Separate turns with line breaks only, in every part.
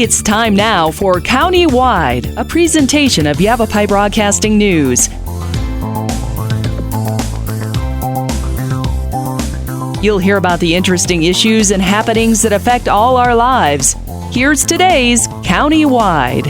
It's time now for County-Wide, a presentation of Yavapai Broadcasting News. You'll hear about the interesting issues and happenings that affect all our lives. Here's today's County-Wide.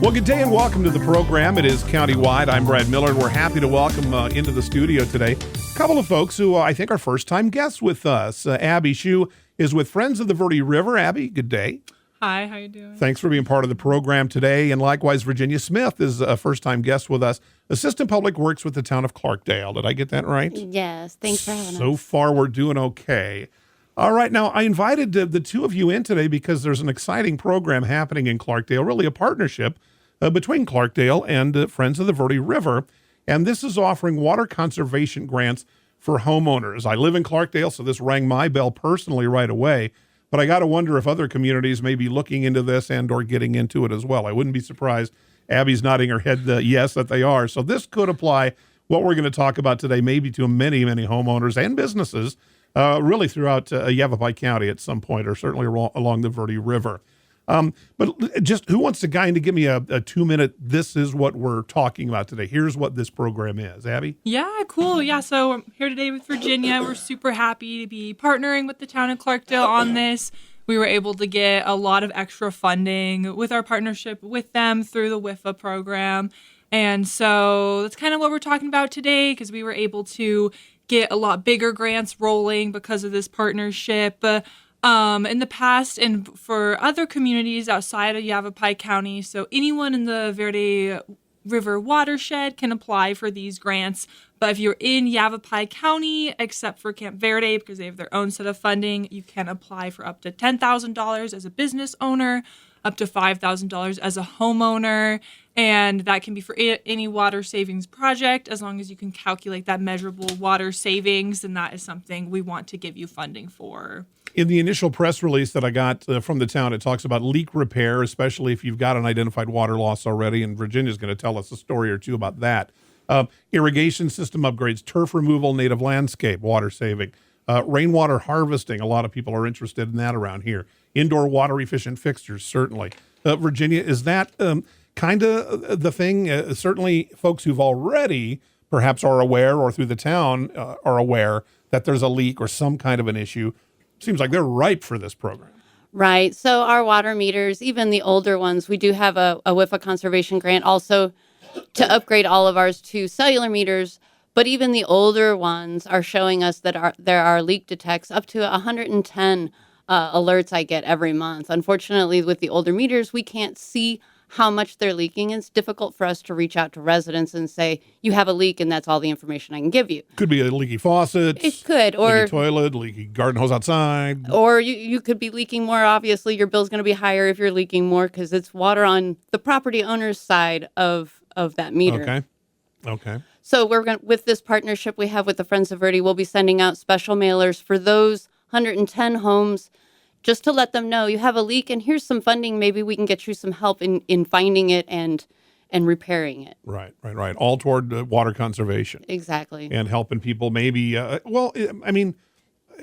Well, good day and welcome to the program. It is County-Wide. I'm Brad Miller, and we're happy to welcome into the studio today a couple of folks who I think are first-time guests with us. Abby Shuh is with Friends of the Verde River. Abby, good day.
Hi, how you doing?
Thanks for being part of the program today. And likewise, Virginia Smith is a first-time guest with us. Assistant Public Works with the town of Clarkdale. Did I get that right?
Yes, thanks for having us.
So far, we're doing okay. All right, now I invited the two of you in today because there's an exciting program happening in Clarkdale, really a partnership between Clarkdale and Friends of the Verde River. And this is offering water conservation grants for homeowners. I live in Clarkdale, so this rang my bell personally right away. But I got to wonder if other communities may be looking into this and or getting into it as well. I wouldn't be surprised. Abby's nodding her head yes, that they are. So this could apply, what we're going to talk about today, maybe to many, many homeowners and businesses, really throughout Yavapai County at some point, or certainly along the Verde River. But just who wants to to give me a 2-minute, this is what we're talking about today. Here's what this program is. Abby?
Yeah, cool. Yeah, so I'm here today with Virginia. We're super happy to be partnering with the town of Clarkdale on this. We were able to get a lot of extra funding with our partnership with them through the WIFA program. And so that's kind of what we're talking about today, because we were able to get a lot bigger grants rolling because of this partnership. In the past and for other communities outside of Yavapai County. So anyone in the Verde River watershed can apply for these grants. But if you're in Yavapai County, except for Camp Verde, because they have their own set of funding, you can apply for up to $10,000 as a business owner, up to $5,000 as a homeowner. And that can be for any water savings project, as long as you can calculate that measurable water savings. And that is something we want to give you funding for.
In the initial press release that I got from the town, it talks about leak repair, especially if you've got an identified water loss already, and Virginia's going to tell us a story or two about that. Irrigation system upgrades, turf removal, native landscape, water saving, rainwater harvesting. A lot of people are interested in that around here. Indoor water efficient fixtures, certainly. Virginia, is that kind of the thing? Certainly folks who've already perhaps are aware, or through the town are aware that there's a leak or some kind of an issue. Seems like they're ripe for this program.
Right. So our water meters, even the older ones, we do have a WIFA conservation grant also to upgrade all of ours to cellular meters. But even the older ones are showing us that there are leak detects up to 110 alerts I get every month. Unfortunately, with the older meters, we can't see how much they're leaking. It's difficult for us to reach out to residents and say, you have a leak and that's all the information I can give you.
Could be a leaky faucet.
It could. Or
leaky toilet, leaky garden hose outside.
Or you could be leaking more. Obviously, your bill's going to be higher if you're leaking more because it's water on the property owner's side of that meter.
Okay.
So with this partnership we have with the Friends of Verde, we'll be sending out special mailers for those 110 homes, just to let them know you have a leak and here's some funding. Maybe we can get you some help in finding it and repairing it.
Right. All toward water conservation.
Exactly.
And helping people maybe,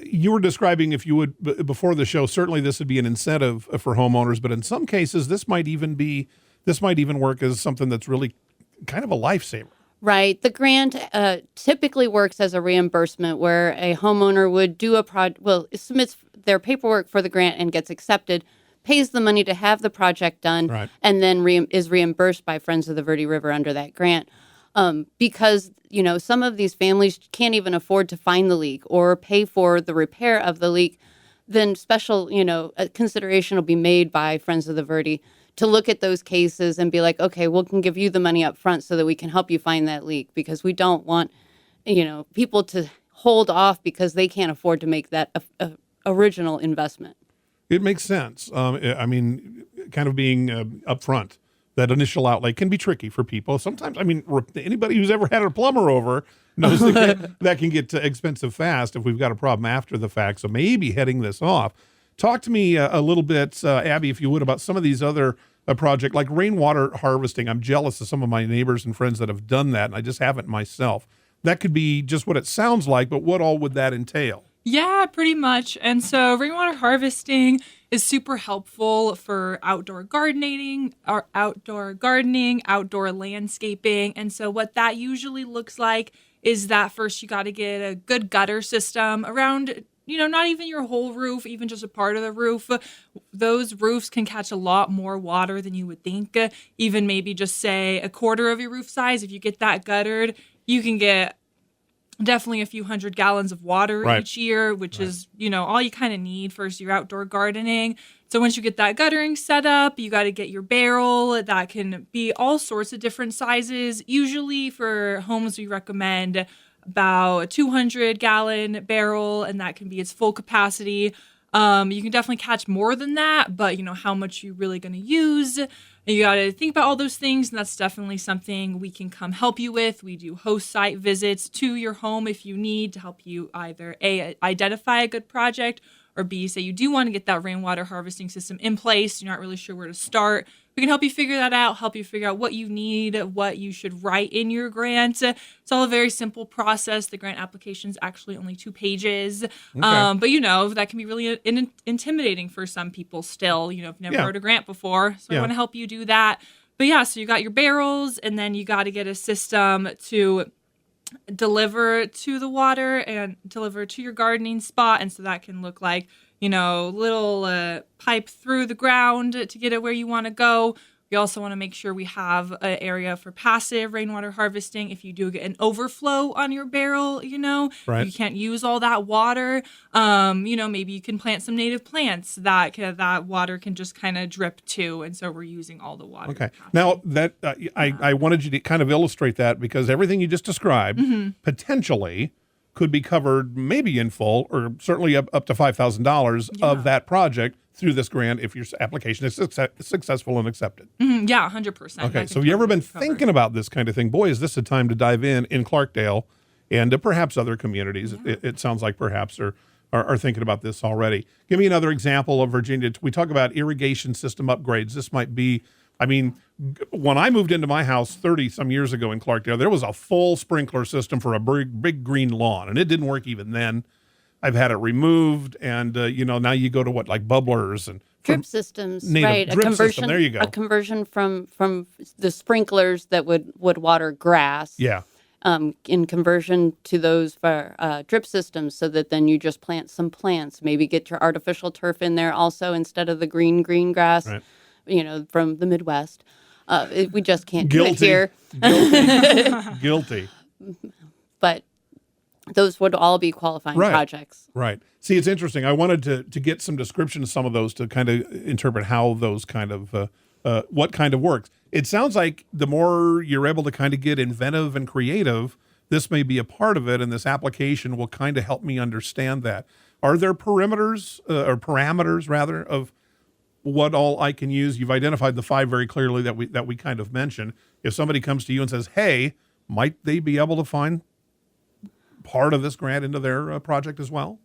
you were describing, if you would, before the show, certainly this would be an incentive for homeowners, but in some cases this might even work as something that's really kind of a lifesaver.
Right. The grant typically works as a reimbursement where a homeowner would do submits their paperwork for the grant and gets accepted, pays the money to have the project done,
right,
and then is reimbursed by Friends of the Verde River under that grant. Because, some of these families can't even afford to find the leak or pay for the repair of the leak, then special, consideration will be made by Friends of the Verde to look at those cases and be like, okay, we can give you the money up front so that we can help you find that leak, because we don't want, people to hold off because they can't afford to make that original investment.
It makes sense. Kind of being upfront, that initial outlay can be tricky for people. Sometimes, anybody who's ever had a plumber over knows that can get expensive fast if we've got a problem after the fact. So maybe heading this off. Talk to me a little bit, Abby, if you would, about some of these other projects, like rainwater harvesting. I'm jealous of some of my neighbors and friends that have done that, and I just haven't myself. That could be just what it sounds like, but what all would that entail?
Yeah, pretty much. And so rainwater harvesting is super helpful for outdoor gardening, outdoor landscaping. And so what that usually looks like is that first you got to get a good gutter system around, not even your whole roof, even just a part of the roof. Those roofs can catch a lot more water than you would think. Even maybe just say a quarter of your roof size. If you get that guttered, you can get definitely a few hundred gallons of water each year, which is, all you kind of need for your outdoor gardening. So once you get that guttering set up, you got to get your barrel. That can be all sorts of different sizes. Usually for homes, we recommend about a 200-gallon barrel, and that can be its full capacity. You can definitely catch more than that, but how much you're really going to use. And you got to think about all those things, and that's definitely something we can come help you with. We do host site visits to your home if you need to help you either A, identify a good project, or B, say you do want to get that rainwater harvesting system in place. You're not really sure where to start. We can help you figure that out, help you figure out what you need, what you should write in your grant. It's all a very simple process. The grant application is actually only 2 pages. Okay. But, that can be really intimidating for some people still. If never wrote a grant before. So I want to help you do that. But so you got your barrels, and then you got to get a system to deliver to the water and deliver to your gardening spot. And so that can look like, little pipe through the ground to get it where you want to go. We also want to make sure we have an area for passive rainwater harvesting. If you do get an overflow on your barrel, you can't use all that water. Maybe you can plant some native plants that water can just kind of drip to. And so we're using all the water.
Okay. Now that I wanted you to kind of illustrate that, because everything you just described potentially could be covered maybe in full, or certainly up to $5,000 of that project through this grant if your application is successful and accepted.
Yeah, 100%.
Okay, so have you ever been thinking about this kind of thing? Boy, is this a time to dive in Clarkdale and perhaps other communities. It sounds like perhaps are thinking about this already. Give me another example of Virginia. We talk about irrigation system upgrades. This might be, when I moved into my house 30-some years ago in Clarkdale, there was a full sprinkler system for a big green lawn, and it didn't work even then. I've had it removed, and now you go to like bubblers and
drip systems,
right? Drip system. There you go.
A conversion from the sprinklers that would water grass.
Yeah.
In conversion to those for drip systems, so that then you just plant some plants. Maybe get your artificial turf in there also instead of the green grass. Right. From the Midwest. We just can't do it here.
Guilty.
But those would all be qualifying projects.
Right. See, it's interesting. I wanted to get some description of some of those to kind of interpret how those kind of, what kind of works. It sounds like the more you're able to kind of get inventive and creative, this may be a part of it, and this application will kind of help me understand that. Are there parameters of what all I can use? You've identified the 5 very clearly that we kind of mentioned. If somebody comes to you and says, hey, might they be able to find part of this grant into their project as well?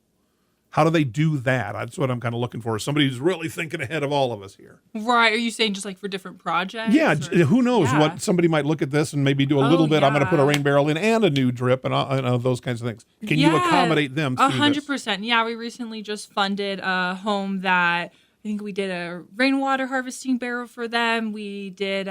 How do they do that? That's what I'm kind of looking for. Somebody who's really thinking ahead of all of us here.
Right. Are you saying just like for different projects?
Yeah. Who knows what somebody might look at this and maybe do a little bit. Yeah. I'm going to put a rain barrel in and a new drip and those kinds of things. Can you accommodate them through
100%. Yeah. We recently just funded a home that I think we did a rainwater harvesting barrel for them. We did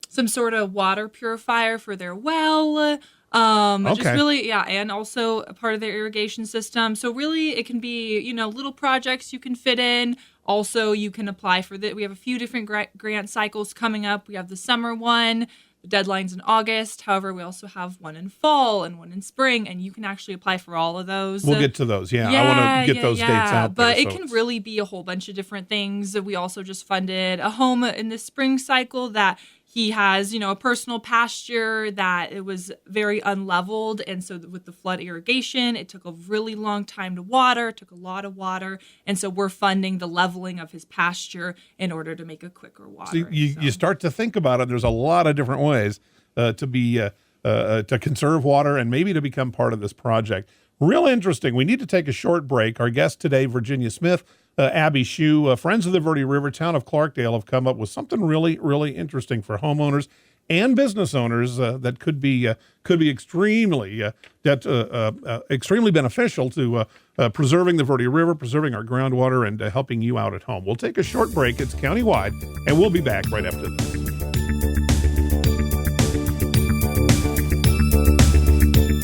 some sort of water purifier for their well. Just really, and also a part of their irrigation system. So really, it can be, little projects you can fit in. Also, you can apply for that. We have a few different grant cycles coming up. We have the summer one. The deadline's in August. However, we also have one in fall and one in spring, and you can actually apply for all of those.
We'll get to those. I want to get those dates out
there. But it can really be a whole bunch of different things. We also just funded a home in the spring cycle that he has, a personal pasture that it was very unleveled. And so with the flood irrigation, it took a really long time to water, took a lot of water. And so we're funding the leveling of his pasture in order to make a quicker water.
So you start to think about it. There's a lot of different ways to conserve water and maybe to become part of this project. Real interesting. We need to take a short break. Our guest today, Virginia Smith, Abby Shuh, Friends of the Verde River, town of Clarkdale, have come up with something really, really interesting for homeowners and business owners that could be extremely extremely beneficial to preserving the Verde River, preserving our groundwater, and helping you out at home. We'll take a short break. It's countywide, and we'll be back right after this.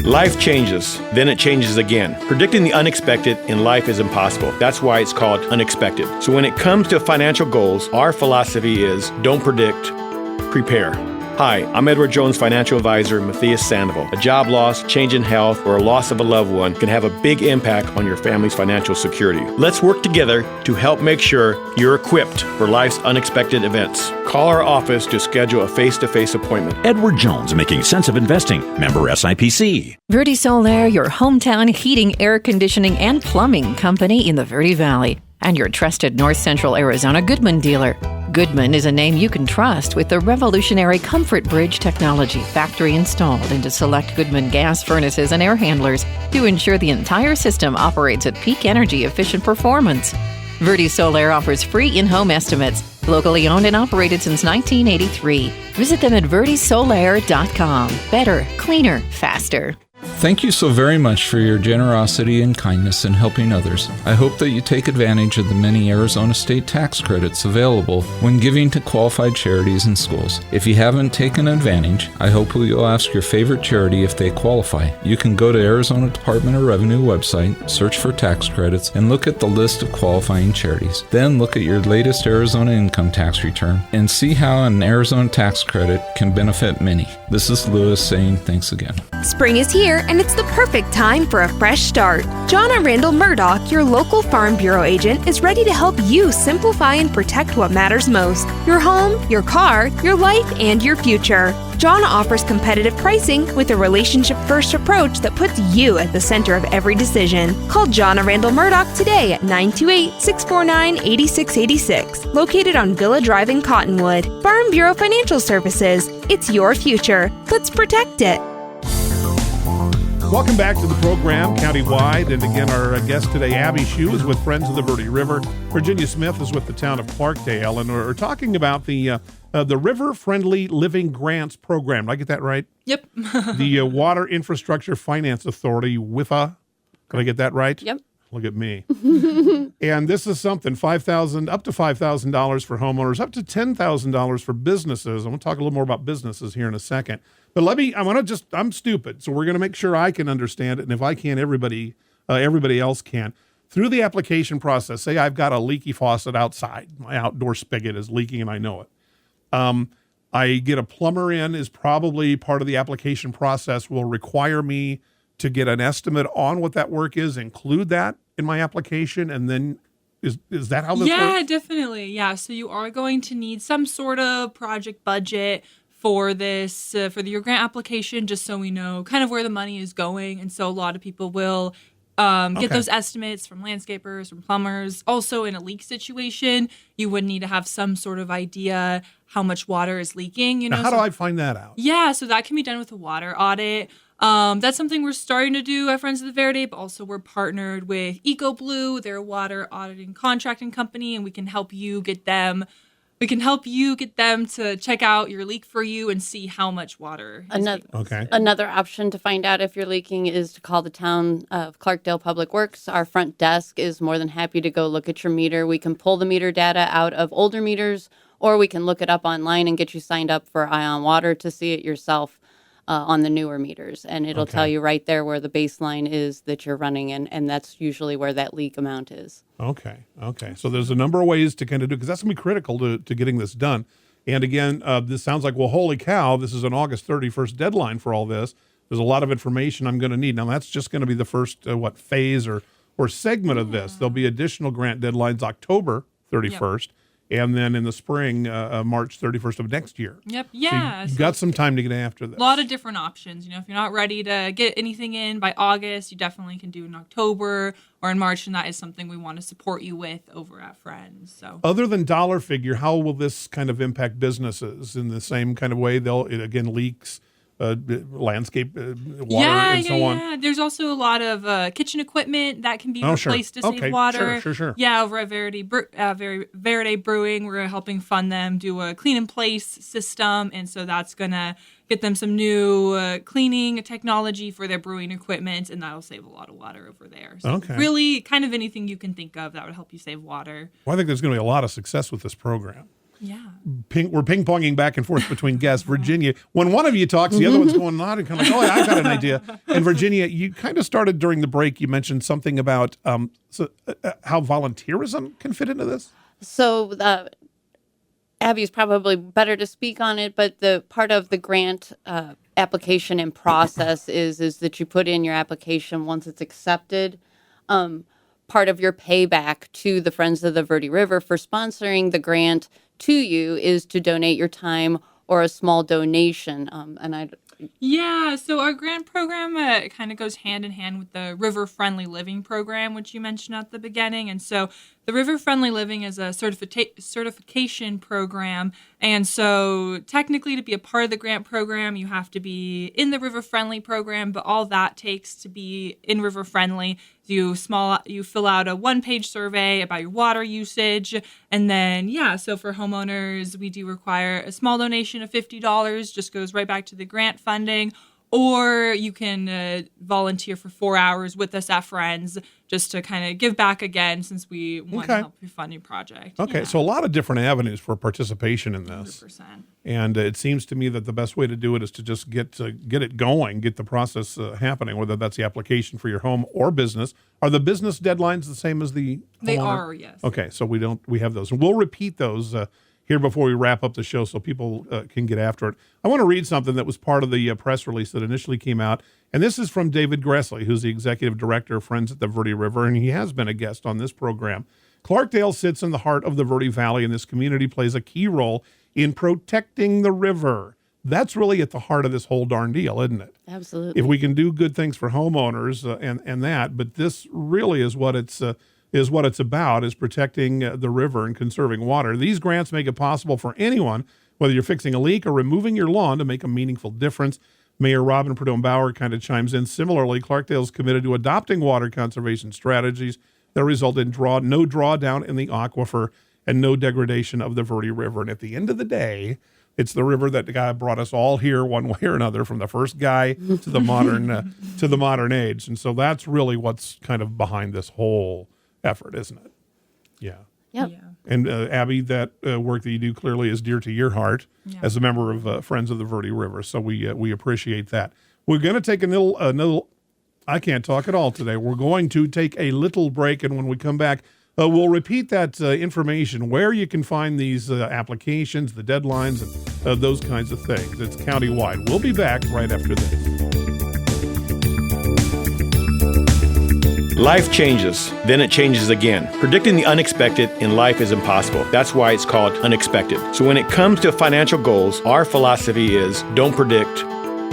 Life changes, then it changes again. Predicting the unexpected in life is impossible. That's why it's called unexpected. So when it comes to financial goals, our philosophy is don't predict, prepare. Hi, I'm Edward Jones financial advisor Matthias Sandoval. A job loss, change in health, or a loss of a loved one can have a big impact on your family's financial security. Let's work together to help make sure you're equipped for life's unexpected events. Call our office to schedule a face-to-face appointment.
Edward Jones, making sense of investing. Member SIPC.
Verde Solaire, your hometown heating, air conditioning, and plumbing company in the Verde Valley, and your trusted North Central Arizona Goodman dealer. Goodman is a name you can trust with the revolutionary Comfort Bridge technology factory installed into select Goodman gas furnaces and air handlers to ensure the entire system operates at peak energy efficient performance. Verde Solaire offers free in-home estimates, locally owned and operated since 1983. Visit them at verdesolaire.com. Better, cleaner, faster.
Thank you so very much for your generosity and kindness in helping others. I hope that you take advantage of the many Arizona state tax credits available when giving to qualified charities and schools. If you haven't taken advantage, I hope you'll ask your favorite charity if they qualify. You can go to Arizona Department of Revenue website, search for tax credits, and look at the list of qualifying charities. Then look at your latest Arizona income tax return and see how an Arizona tax credit can benefit many. This is Lewis saying thanks again.
Spring is here, and it's the perfect time for a fresh start. John and Randall Murdoch, your local Farm Bureau agent, is ready to help you simplify and protect what matters most: your home, your car, your life, and your future. John offers competitive pricing with a relationship-first approach that puts you at the center of every decision. Call John and Randall Murdoch today at 928-649-8686, located on Villa Drive in Cottonwood. Farm Bureau Financial Services. It's your future. Let's protect it.
Welcome back to the program, Countywide. And again, our guest today, Abby Shuh, is with Friends of the Verde River. Virginia Smith is with the town of Clarkdale. And we're talking about the River Friendly Living Grants Program. Did I get that right?
Yep.
The Water Infrastructure Finance Authority, WIFA. Did I get that right?
Yep.
Look at me. And this is something, up to $5,000 for homeowners, up to $10,000 for businesses. I'm going to talk a little more about businesses here in a second. But I'm stupid, so we're going to make sure I can understand it. And if I can, everybody else can. Through the application process, say I've got a leaky faucet outside. My outdoor spigot is leaking and I know it. I get a plumber in, is probably part of the application process, will require me to get an estimate on what that work is, include that in my application, and then is that how this works?
Yeah, definitely. Yeah, so you are going to need some sort of project budget for this, for your grant application, just so we know kind of where the money is going. And so a lot of people will get those estimates from landscapers, from plumbers. Also, in a leak situation, you would need to have some sort of idea how much water is leaking.
Now, how do I find that out?
Yeah, so that can be done with a water audit. That's something we're starting to do at Friends of the Verde, but also we're partnered with EcoBlue, their water auditing contracting company, and we can help you get them to check out your leak for you and see how much water is leaking.
Another option to find out if you're leaking is to call the town of Clarkdale Public Works. Our front desk is more than happy to go look at your meter. We can pull the meter data out of older meters, or we can look it up online and get you signed up for Ion Water to see it yourself on the newer meters. And it'll tell you right there where the baseline is that you're running in, and that's usually where that leak amount is.
Okay. So there's a number of ways to kind of do, because that's going to be critical to getting this done. And again, this sounds like, well, holy cow, this is an August 31st deadline for all this. There's a lot of information I'm going to need. Now, that's just going to be the first, phase or segment of this. There'll be additional grant deadlines October 31st. Yep. And then in the spring, March 31st of next year.
Yep. Yeah.
So you've got some time to get after this.
A lot of different options. If you're not ready to get anything in by August, you definitely can do in October or in March, and that is something we want to support you with over at Friends. So,
other than dollar figure, how will this kind of impact businesses in the same kind of way? Leaks. landscape water and so on?
Yeah. There's also a lot of kitchen equipment that can be replaced to save water.
Sure.
Yeah, over at Verde Brewing, we're helping fund them do a clean-in-place system, and so that's going to get them some new cleaning technology for their brewing equipment, and that'll save a lot of water over there. So really kind of anything you can think of that would help you save water.
Well, I think there's going to be a lot of success with this program.
Yeah.
We're ping-ponging back and forth between guests. Virginia, when one of you talks, the other one's going on and kind of like, oh, yeah, I've got an idea. And Virginia, you kind of started during the break. You mentioned something about how volunteerism can fit into this.
So Abby's probably better to speak on it, but the part of the grant application and process is that you put in your application once it's accepted. Part of your payback to the Friends of the Verde River for sponsoring the grant to you is to donate your time or a small donation.
Yeah, so our grant program kind of goes hand in hand with the River Friendly Living program, which you mentioned at the beginning. And so the River Friendly Living is a certification program. And so technically to be a part of the grant program, you have to be in the River Friendly program, but all that takes to be in River Friendly, you fill out a one-page survey about your water usage. And then, so for homeowners, we do require a small donation of $50, just goes right back to the grant funding. Or you can volunteer for 4 hours with us at Friends just to kind of give back again since we want to help you fund your project.
Okay, so a lot of different avenues for participation in this.
100%.
And it seems to me that the best way to do it is to just get it going, get the process happening, whether that's the application for your home or business. Are the business deadlines the same as the homeowner?
They are, yes.
Okay, so we have those. And we'll repeat those here before we wrap up the show so people can get after it. I want to read something that was part of the press release that initially came out. And this is from David Gressley, who's the executive director of Friends at the Verde River, and he has been a guest on this program. Clarkdale sits in the heart of the Verde Valley, and this community plays a key role in protecting the river. That's really at the heart of this whole darn deal, isn't it?
Absolutely.
If we can do good things for homeowners and that, but this really is what it's about, is protecting the river and conserving water. These grants make it possible for anyone, whether you're fixing a leak or removing your lawn, to make a meaningful difference. Mayor Robin Prudhomme-Bauer kind of chimes in. Similarly, Clarkdale is committed to adopting water conservation strategies that result in no drawdown in the aquifer and no degradation of the Verde River. And at the end of the day, it's the river that God brought us all here one way or another, from the first guy to the modern age. And so that's really what's kind of behind this whole effort, isn't it? Yeah.
Yep.
Yeah.
And Abby, that work that you do clearly is dear to your heart as a member of Friends of the Verde River. So we appreciate that. We're going to take a little. I can't talk at all today. We're going to take a little break, and when we come back, we'll repeat that information, where you can find these applications, the deadlines, and those kinds of things. It's countywide. We'll be back right after this.
Life changes, then it changes again. Predicting the unexpected in life is impossible. That's why it's called unexpected. So when it comes to financial goals, our philosophy is don't predict,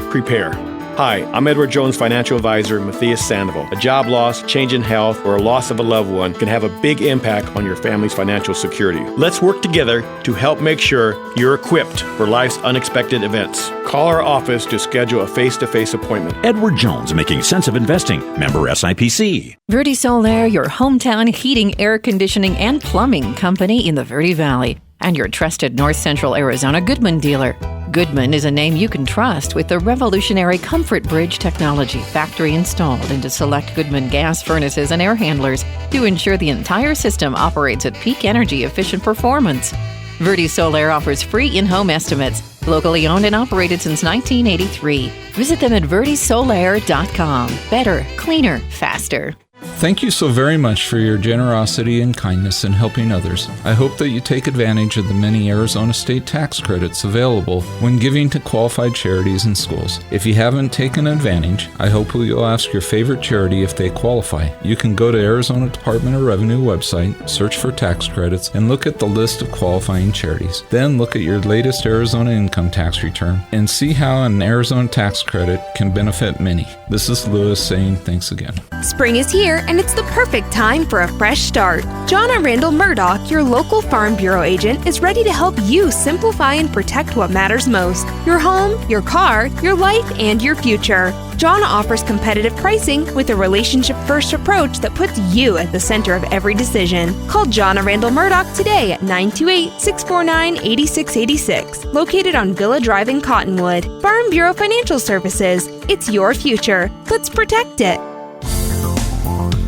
prepare. Hi, I'm Edward Jones financial advisor Matthias Sandoval. A job loss, change in health, or a loss of a loved one can have a big impact on your family's financial security. Let's work together to help make sure you're equipped for life's unexpected events. Call our office to schedule a face-to-face appointment.
Edward Jones, making sense of investing. Member SIPC.
Verde Solaire, your hometown heating, air conditioning, and plumbing company in the Verde Valley, and your trusted North Central Arizona Goodman dealer. Goodman is a name you can trust with the revolutionary Comfort Bridge technology, factory installed into select Goodman gas furnaces and air handlers to ensure the entire system operates at peak energy efficient performance. Verde Solaire offers free in-home estimates, locally owned and operated since 1983. Visit them at verdesolaire.com. Better, cleaner, faster.
Thank you so very much for your generosity and kindness in helping others. I hope that you take advantage of the many Arizona state tax credits available when giving to qualified charities and schools. If you haven't taken advantage, I hope you'll ask your favorite charity if they qualify. You can go to Arizona Department of Revenue website, search for tax credits, and look at the list of qualifying charities. Then look at your latest Arizona income tax return and see how an Arizona tax credit can benefit many. This is Lewis saying thanks again.
Spring is here and it's the perfect time for a fresh start. Jonna Randall Murdoch, your local Farm Bureau agent, is ready to help you simplify and protect what matters most: your home, your car, your life, and your future. Jonna offers competitive pricing with a relationship-first approach that puts you at the center of every decision. Call Jonna Randall Murdoch today at 928-649-8686, located on Villa Drive in Cottonwood. Farm Bureau Financial Services. It's your future. Let's protect it.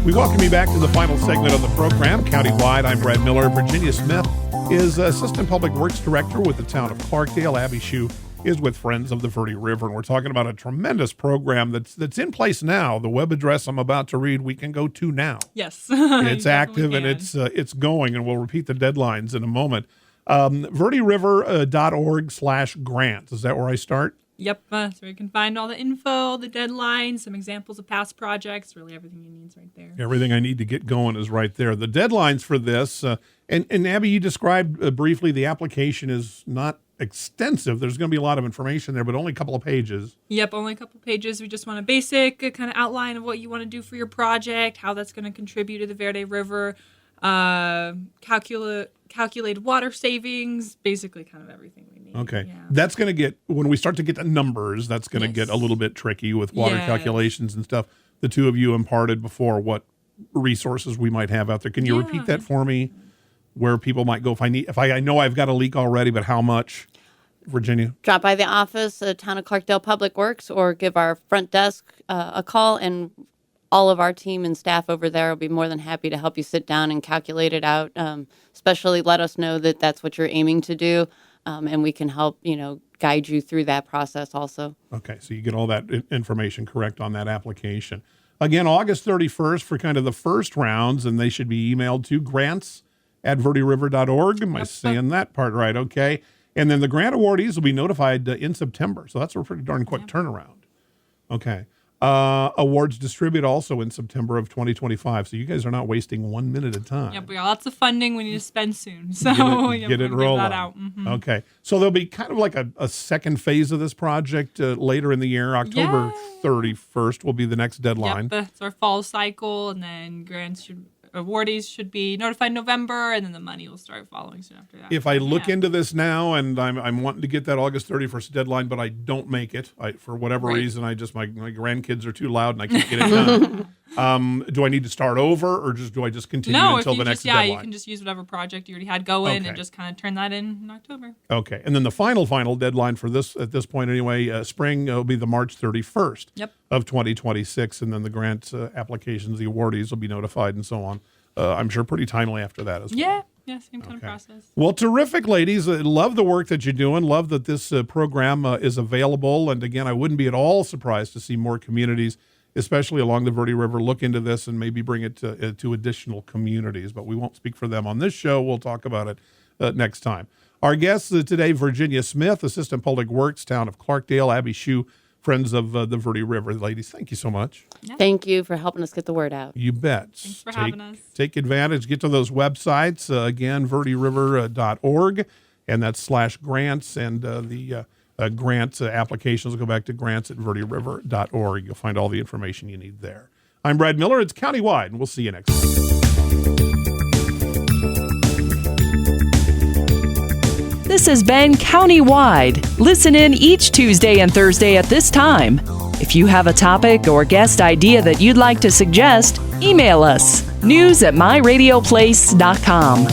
We welcome you back to the final segment of the program. Countywide, I'm Brad Miller. Virginia Smith is Assistant Public Works Director with the town of Clarkdale. Abby Shuh is with Friends of the Verde River, and we're talking about a tremendous program that's in place now. The web address I'm about to read, we can go to now.
Yes.
It's active and it's going, and we'll repeat the deadlines in a moment. verderiver.org/grants. Is that where I start?
Yep. So you can find all the info, the deadlines, some examples of past projects. Really, everything you need is right there.
Everything I need to get going is right there. The deadlines for this, and Abby, you described briefly the application is not extensive. There's going to be a lot of information there, but only a couple of pages.
Yep, only a couple of pages. We just want a basic kind of outline of what you want to do for your project, how that's going to contribute to the Verde River, calculated water savings, basically kind of everything we need.
Okay.
Yeah.
That's going to get, when we start to get to numbers, that's going to get a little bit tricky with water calculations and stuff. The two of you imparted before what resources we might have out there. Can you repeat that for me? Where people might go if I know I've got a leak already, but how much? Virginia?
Drop by the office at Town of Clarkdale Public Works or give our front desk a call, and all of our team and staff over there will be more than happy to help you sit down and calculate it out. Especially let us know that that's what you're aiming to do, and we can help, guide you through that process also. Okay,
so you get all that information correct on that application. Again, August 31st for kind of the first rounds, and they should be emailed to grants@verderiver.org. Am I saying that part right? Okay. And then the grant awardees will be notified in September. So that's a pretty darn quick turnaround. Okay. Awards distribute also in September of 2025. So you guys are not wasting 1 minute of time.
Yep, we got lots of funding we need to spend soon. So
get it rolling. That out. Mm-hmm. Okay. So there'll be kind of like a second phase of this project later in the year. October 31st will be the next deadline.
Yep, that's our fall cycle. And then awardees should be notified in November, and then the money will start following soon after that.
If I look into this now and I'm wanting to get that August 31st deadline, but I don't make it, for whatever reason, my grandkids are too loud and I can't get it done. Do I need to start over, or do I just continue until the next deadline?
You can just use whatever project you already had going and just kind of turn that in October.
Okay. And then the final deadline for this, at this point anyway, spring will be the March 31st of 2026, and then the grant applications, the awardees will be notified and so on. I'm sure pretty timely after that as well.
Yeah, same kind of process.
Well, terrific, ladies. Love the work that you're doing. Love that this program is available. And again, I wouldn't be at all surprised to see more communities, especially along the Verde River, look into this and maybe bring it to additional communities. But we won't speak for them on this show. We'll talk about it next time. Our guests today, Virginia Smith, Assistant Public Works, Town of Clarkdale, Abby Shuh, Friends of the Verde River. Ladies, thank you so much.
Yeah. Thank you for helping us get the word out.
You bet.
Thanks for having us.
Take advantage. Get to those websites. Again, verderiver.org, and that's /grants, and the grant applications will go back to grants@verderiver.org. You'll find all the information you need there. I'm Brad Miller. It's Countywide, and we'll see you next week.
This has been Countywide. Listen in each Tuesday and Thursday at this time. If you have a topic or guest idea that you'd like to suggest, email us, news@myradioplace.com.